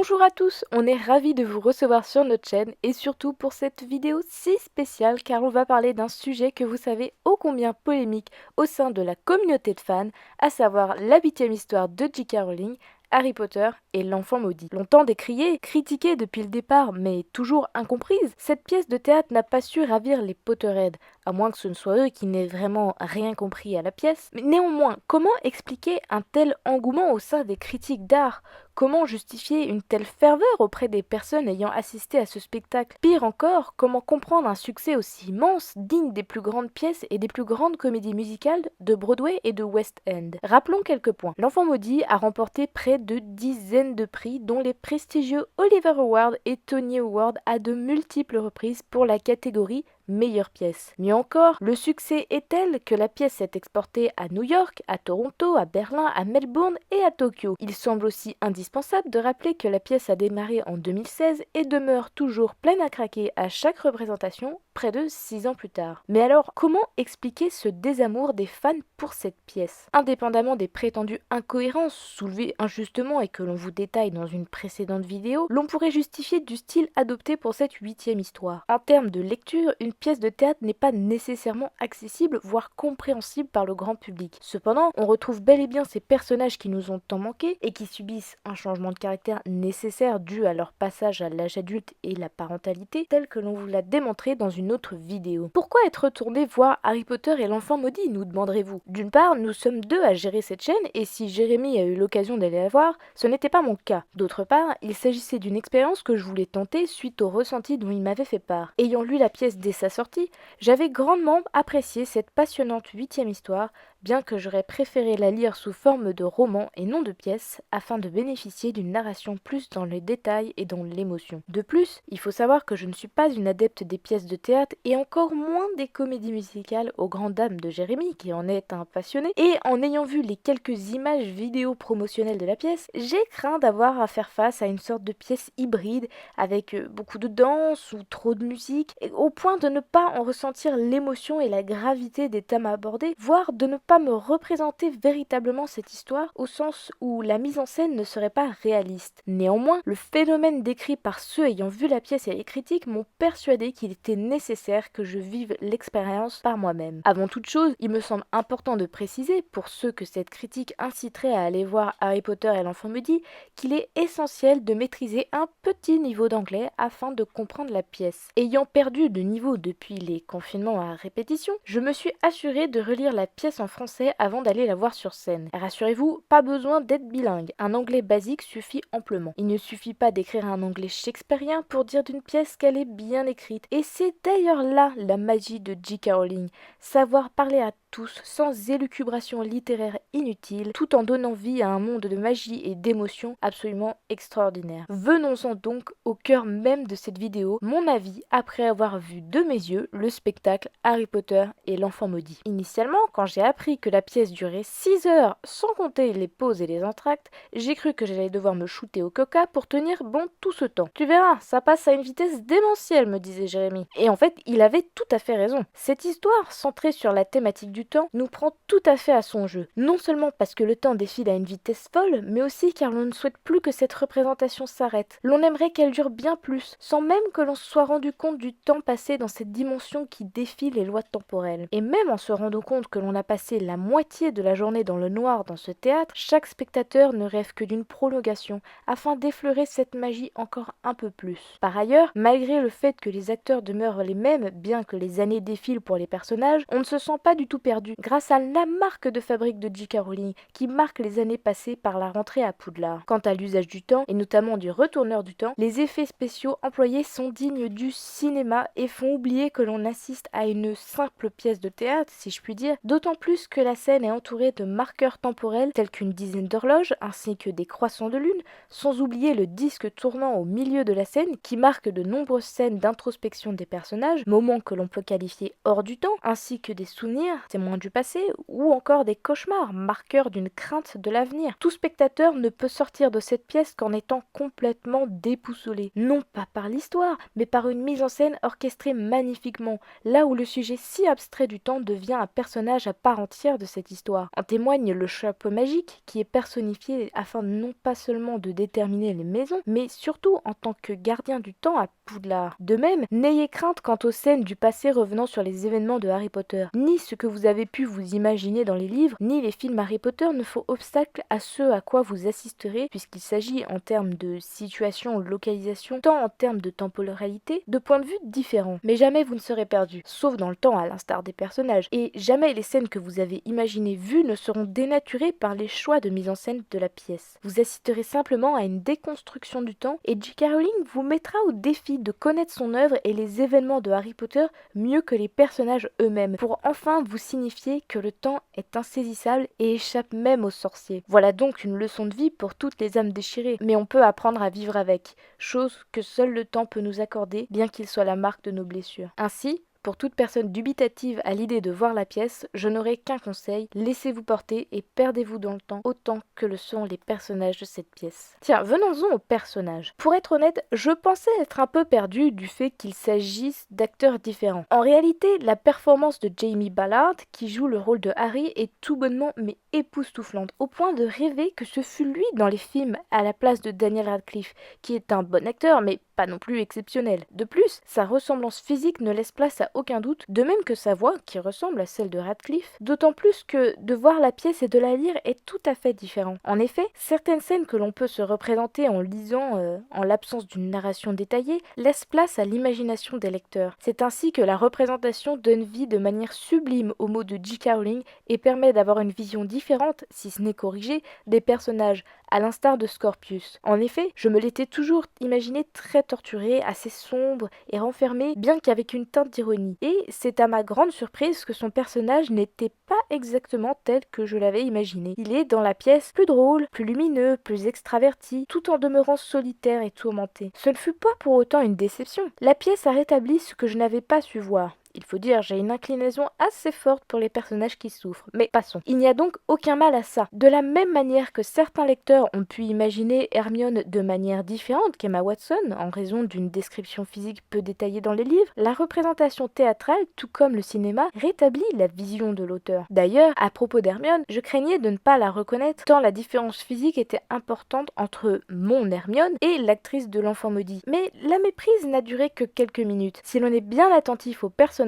Bonjour à tous, on est ravis de vous recevoir sur notre chaîne et surtout pour cette vidéo si spéciale car on va parler d'un sujet que vous savez ô combien polémique au sein de la communauté de fans, à savoir la 8e histoire de J.K. Rowling, Harry Potter et l'enfant maudit. Longtemps décriée, critiquée depuis le départ, mais toujours incomprise, cette pièce de théâtre n'a pas su ravir les Potterheads, à moins que ce ne soit eux qui n'aient vraiment rien compris à la pièce. Mais néanmoins, comment expliquer un tel engouement au sein des critiques d'art ? Comment justifier une telle ferveur auprès des personnes ayant assisté à ce spectacle? Pire encore, comment comprendre un succès aussi immense, digne des plus grandes pièces et des plus grandes comédies musicales de Broadway et de West End? Rappelons quelques points. L'Enfant maudit a remporté près de dizaines de prix, dont les prestigieux Oliver Awards et Tony Awards à de multiples reprises pour la catégorie meilleure pièce. Mieux encore, le succès est tel que la pièce s'est exportée à New York, à Toronto, à Berlin, à Melbourne et à Tokyo. Il semble aussi indispensable de rappeler que la pièce a démarré en 2016 et demeure toujours pleine à craquer à chaque représentation, près de 6 ans plus tard. Mais alors, comment expliquer ce désamour des fans pour cette pièce? Indépendamment des prétendues incohérences soulevées injustement et que l'on vous détaille dans une précédente vidéo, l'on pourrait justifier du style adopté pour cette 8e histoire. En termes de lecture, une pièce de théâtre n'est pas nécessairement accessible, voire compréhensible par le grand public. Cependant, on retrouve bel et bien ces personnages qui nous ont tant manqué et qui subissent un changement de caractère nécessaire dû à leur passage à l'âge adulte et la parentalité, tel que l'on vous l'a démontré dans une autre vidéo. Pourquoi être retourné voir Harry Potter et l'enfant maudit, nous demanderez-vous? D'une part, nous sommes deux à gérer cette chaîne et si Jérémy a eu l'occasion d'aller la voir, ce n'était pas mon cas. D'autre part, il s'agissait d'une expérience que je voulais tenter suite au ressenti dont il m'avait fait part. Ayant lu la pièce dès sa sortie, j'avais grandement apprécié cette passionnante 8e histoire, bien que j'aurais préféré la lire sous forme de roman et non de pièce, afin de bénéficier d'une narration plus dans les détails et dans l'émotion. De plus, il faut savoir que je ne suis pas une adepte des pièces de théâtre et encore moins des comédies musicales aux grandes dames de Jérémy, qui en est un passionné, et en ayant vu les quelques images vidéo promotionnelles de la pièce, j'ai craint d'avoir à faire face à une sorte de pièce hybride avec beaucoup de danse ou trop de musique, et au point de ne pas en ressentir l'émotion et la gravité des thèmes abordés, voire de ne pas me représenter véritablement cette histoire au sens où la mise en scène ne serait pas réaliste. Néanmoins, le phénomène décrit par ceux ayant vu la pièce et les critiques m'ont persuadé qu'il était nécessaire que je vive l'expérience par moi-même. Avant toute chose, il me semble important de préciser, pour ceux que cette critique inciterait à aller voir Harry Potter et l'enfant maudit, qu'il est essentiel de maîtriser un petit niveau d'anglais afin de comprendre la pièce. Ayant perdu de niveau depuis les confinements à répétition, je me suis assurée de relire la pièce en français avant d'aller la voir sur scène. Rassurez-vous, pas besoin d'être bilingue, un anglais basique suffit amplement. Il ne suffit pas d'écrire un anglais shakespearien pour dire d'une pièce qu'elle est bien écrite. Et c'est d'ailleurs là la magie de J.K. Rowling, savoir parler à tous sans élucubration littéraire inutile, tout en donnant vie à un monde de magie et d'émotions absolument extraordinaire. Venons-en donc au cœur même de cette vidéo, mon avis après avoir vu de mes yeux le spectacle Harry Potter et l'enfant maudit. Initialement, quand j'ai appris que la pièce durait 6 heures sans compter les pauses et les entr'actes, j'ai cru que j'allais devoir me shooter au coca pour tenir bon tout ce temps. Tu verras, ça passe à une vitesse démentielle, me disait Jérémy. Et en fait, il avait tout à fait raison. Cette histoire, centrée sur la thématique du temps, nous prend tout à fait à son jeu. Non seulement parce que le temps défile à une vitesse folle, mais aussi car l'on ne souhaite plus que cette représentation s'arrête. L'on aimerait qu'elle dure bien plus, sans même que l'on se soit rendu compte du temps passé dans cette dimension qui défie les lois temporelles. Et même en se rendant compte que l'on a passé la moitié de la journée dans le noir dans ce théâtre, chaque spectateur ne rêve que d'une prolongation, afin d'effleurer cette magie encore un peu plus. Par ailleurs, malgré le fait que les acteurs demeurent les mêmes, bien que les années défilent pour les personnages, on ne se sent pas du tout perdu, grâce à la marque de fabrique de J.K. Rowling, qui marque les années passées par la rentrée à Poudlard. Quant à l'usage du temps, et notamment du retourneur du temps, les effets spéciaux employés sont dignes du cinéma et font oublier que l'on assiste à une simple pièce de théâtre, si je puis dire, d'autant plus que la scène est entourée de marqueurs temporels tels qu'une dizaine d'horloges ainsi que des croissants de lune, sans oublier le disque tournant au milieu de la scène qui marque de nombreuses scènes d'introspection des personnages, moments que l'on peut qualifier hors du temps, ainsi que des souvenirs. Ces témoins du passé ou encore des cauchemars, marqueurs d'une crainte de l'avenir. Tout spectateur ne peut sortir de cette pièce qu'en étant complètement déboussolé, non pas par l'histoire, mais par une mise en scène orchestrée magnifiquement, là où le sujet si abstrait du temps devient un personnage à part entière de cette histoire. En témoigne le chapeau magique qui est personnifié afin non pas seulement de déterminer les maisons, mais surtout en tant que gardien du temps à Poudlard. De même, n'ayez crainte quant aux scènes du passé revenant sur les événements de Harry Potter. Ni ce que vous avez pu vous imaginer dans les livres, ni les films Harry Potter ne font obstacle à ce à quoi vous assisterez, puisqu'il s'agit en termes de situation ou localisation, tant en termes de temporalité, de points de vue différents. Mais jamais vous ne serez perdu, sauf dans le temps à l'instar des personnages, et jamais les scènes que vous avez imaginées vues ne seront dénaturées par les choix de mise en scène de la pièce. Vous assisterez simplement à une déconstruction du temps, et J.K. Rowling vous mettra au défi de connaître son œuvre et les événements de Harry Potter mieux que les personnages eux-mêmes, pour enfin vous signifier que le temps est insaisissable et échappe même aux sorciers. Voilà donc une leçon de vie pour toutes les âmes déchirées, mais on peut apprendre à vivre avec, chose que seul le temps peut nous accorder, bien qu'il soit la marque de nos blessures. Ainsi, pour toute personne dubitative à l'idée de voir la pièce, je n'aurai qu'un conseil, laissez-vous porter et perdez-vous dans le temps autant que le sont les personnages de cette pièce. Tiens, venons-en aux personnages. Pour être honnête, je pensais être un peu perdu du fait qu'il s'agisse d'acteurs différents. En réalité, la performance de Jamie Ballard, qui joue le rôle de Harry, est tout bonnement mais époustouflante, au point de rêver que ce fut lui dans les films à la place de Daniel Radcliffe, qui est un bon acteur mais pas non plus exceptionnel. De plus, sa ressemblance physique ne laisse place à aucun doute, de même que sa voix, qui ressemble à celle de Radcliffe, d'autant plus que de voir la pièce et de la lire est tout à fait différent. En effet, certaines scènes que l'on peut se représenter en lisant en l'absence d'une narration détaillée laissent place à l'imagination des lecteurs. C'est ainsi que la représentation donne vie de manière sublime aux mots de J.K. Rowling et permet d'avoir une vision différente, si ce n'est corrigée, des personnages, à l'instar de Scorpius. En effet, je me l'étais toujours imaginé très torturé, assez sombre et renfermé, bien qu'avec une teinte d'ironie. Et c'est à ma grande surprise que son personnage n'était pas exactement tel que je l'avais imaginé. Il est dans la pièce plus drôle, plus lumineux, plus extraverti, tout en demeurant solitaire et tourmenté. Ce ne fut pas pour autant une déception. La pièce a rétabli ce que je n'avais pas su voir. Il faut dire, j'ai une inclinaison assez forte pour les personnages qui souffrent. Mais passons. Il n'y a donc aucun mal à ça. De la même manière que certains lecteurs ont pu imaginer Hermione de manière différente qu'Emma Watson, en raison d'une description physique peu détaillée dans les livres, la représentation théâtrale, tout comme le cinéma, rétablit la vision de l'auteur. D'ailleurs, à propos d'Hermione, je craignais de ne pas la reconnaître tant la différence physique était importante entre mon Hermione et l'actrice de l'Enfant maudit. Mais la méprise n'a duré que quelques minutes. Si l'on est bien attentif aux personnages,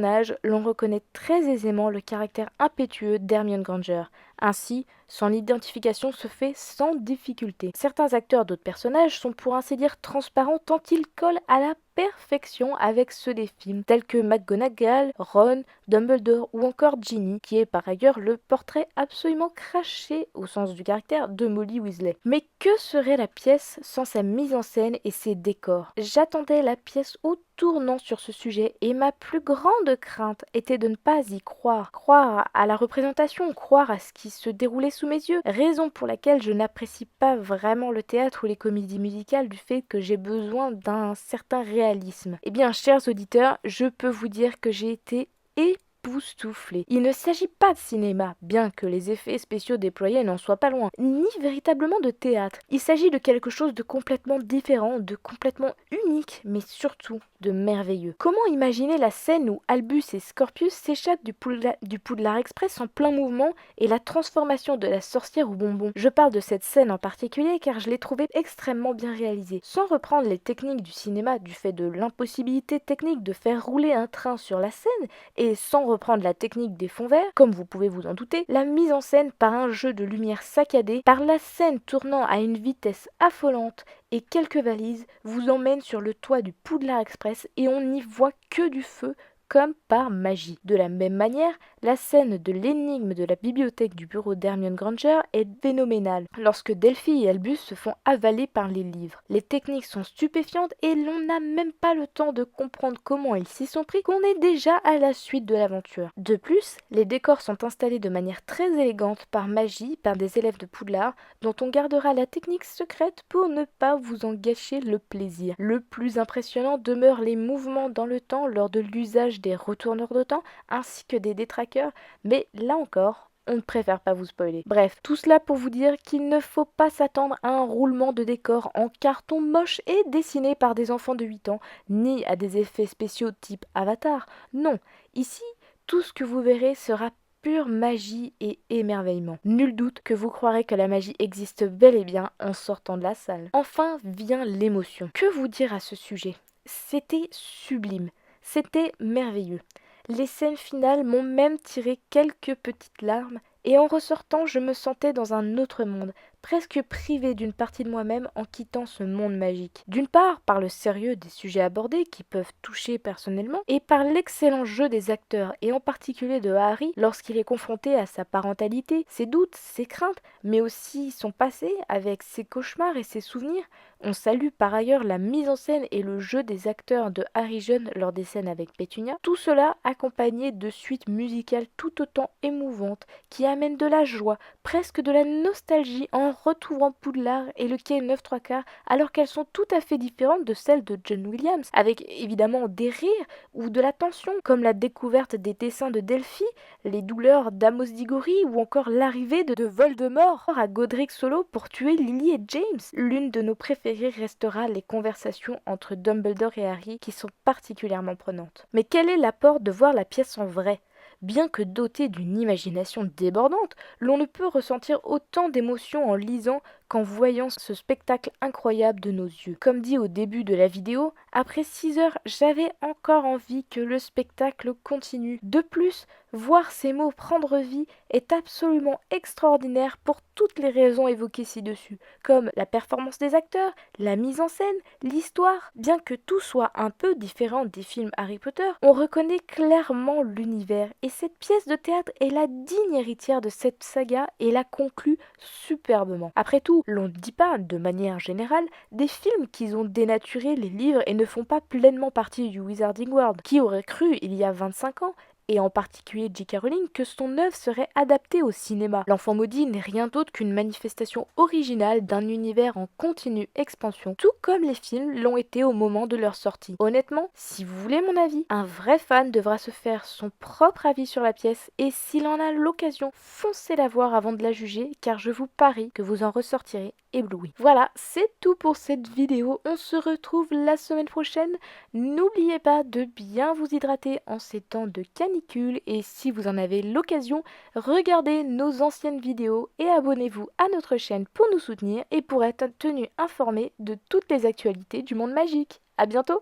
l'on reconnaît très aisément le caractère impétueux d'Hermione Granger. Ainsi, son identification se fait sans difficulté. Certains acteurs d'autres personnages sont pour ainsi dire transparents tant ils collent à la perfection avec ceux des films, tels que McGonagall, Ron, Dumbledore ou encore Ginny, qui est par ailleurs le portrait absolument craché au sens du caractère de Molly Weasley. Mais que serait la pièce sans sa mise en scène et ses décors? J'attendais la pièce au tournant sur ce sujet et ma plus grande crainte était de ne pas y croire. Croire à la représentation, croire à ce qui se déroulait sous mes yeux, raison pour laquelle je n'apprécie pas vraiment le théâtre ou les comédies musicales du fait que j'ai besoin d'un certain réalisme. Eh bien, chers auditeurs, je peux vous dire que j'ai été époustouflé. Il ne s'agit pas de cinéma, bien que les effets spéciaux déployés n'en soient pas loin, ni véritablement de théâtre. Il s'agit de quelque chose de complètement différent, de complètement unique, mais surtout de merveilleux. Comment imaginer la scène où Albus et Scorpius s'échappent du Poudlard Express en plein mouvement et la transformation de la sorcière au bonbon? Je parle de cette scène en particulier car je l'ai trouvée extrêmement bien réalisée. Sans reprendre les techniques du cinéma du fait de l'impossibilité technique de faire rouler un train sur la scène et sans reprendre la technique des fonds verts, comme vous pouvez vous en douter, la mise en scène par un jeu de lumière saccadé, par la scène tournant à une vitesse affolante et quelques valises vous emmène sur le toit du Poudlard Express et on n'y voit que du feu comme par magie. De la même manière, la scène de l'énigme de la bibliothèque du bureau d'Hermione Granger est phénoménale, lorsque Delphi et Albus se font avaler par les livres. Les techniques sont stupéfiantes et l'on n'a même pas le temps de comprendre comment ils s'y sont pris qu'on est déjà à la suite de l'aventure. De plus, les décors sont installés de manière très élégante par magie par des élèves de Poudlard dont on gardera la technique secrète pour ne pas vous en gâcher le plaisir. Le plus impressionnant demeure les mouvements dans le temps lors de l'usage des retourneurs de temps ainsi que des détraqueurs, mais là encore, on ne préfère pas vous spoiler. Bref, tout cela pour vous dire qu'il ne faut pas s'attendre à un roulement de décor en carton moche et dessiné par des enfants de 8 ans, ni à des effets spéciaux type Avatar. Non, ici, tout ce que vous verrez sera pure magie et émerveillement. Nul doute que vous croirez que la magie existe bel et bien en sortant de la salle. Enfin vient l'émotion. Que vous dire à ce sujet? C'était sublime, c'était merveilleux. Les scènes finales m'ont même tiré quelques petites larmes, et en ressortant, je me sentais dans un autre monde, presque privée d'une partie de moi-même en quittant ce monde magique. D'une part, par le sérieux des sujets abordés qui peuvent toucher personnellement, et par l'excellent jeu des acteurs, et en particulier de Harry lorsqu'il est confronté à sa parentalité, ses doutes, ses craintes, mais aussi son passé avec ses cauchemars et ses souvenirs. On salue par ailleurs la mise en scène et le jeu des acteurs de Harry jeune lors des scènes avec Pétunia. Tout cela accompagné de suites musicales tout autant émouvantes qui amènent de la joie, presque de la nostalgie en retrouvant Poudlard et le quai 9 3 quarts alors qu'elles sont tout à fait différentes de celles de John Williams, avec évidemment des rires ou de la tension comme la découverte des dessins de Delphi, les douleurs d'Amos Diggory ou encore l'arrivée de Voldemort à Godric Solo pour tuer Lily et James. L'une de nos préférées restera les conversations entre Dumbledore et Harry qui sont particulièrement prenantes. Mais quel est l'apport de voir la pièce en vrai? Bien que doté d'une imagination débordante, l'on ne peut ressentir autant d'émotions en lisant qu'en voyant ce spectacle incroyable de nos yeux. Comme dit au début de la vidéo, après 6 heures, j'avais encore envie que le spectacle continue. De plus, voir ces mots prendre vie est absolument extraordinaire pour toutes les raisons évoquées ci-dessus, comme la performance des acteurs, la mise en scène, l'histoire. Bien que tout soit un peu différent des films Harry Potter, on reconnaît clairement l'univers et cette pièce de théâtre est la digne héritière de cette saga et la conclut superbement. Après tout, l'on ne dit pas, de manière générale, des films qui ont dénaturé les livres et ne font pas pleinement partie du Wizarding World. Qui aurait cru, il y a 25 ans, et en particulier J.K. Rowling, que son œuvre serait adaptée au cinéma. L'Enfant maudit n'est rien d'autre qu'une manifestation originale d'un univers en continue expansion, tout comme les films l'ont été au moment de leur sortie. Honnêtement, si vous voulez mon avis, un vrai fan devra se faire son propre avis sur la pièce, et s'il en a l'occasion, foncez la voir avant de la juger, car je vous parie que vous en ressortirez ébloui. Voilà, c'est tout pour cette vidéo. On se retrouve la semaine prochaine. N'oubliez pas de bien vous hydrater en ces temps de canicule et si vous en avez l'occasion, regardez nos anciennes vidéos et abonnez-vous à notre chaîne pour nous soutenir et pour être tenu informé de toutes les actualités du monde magique. À bientôt!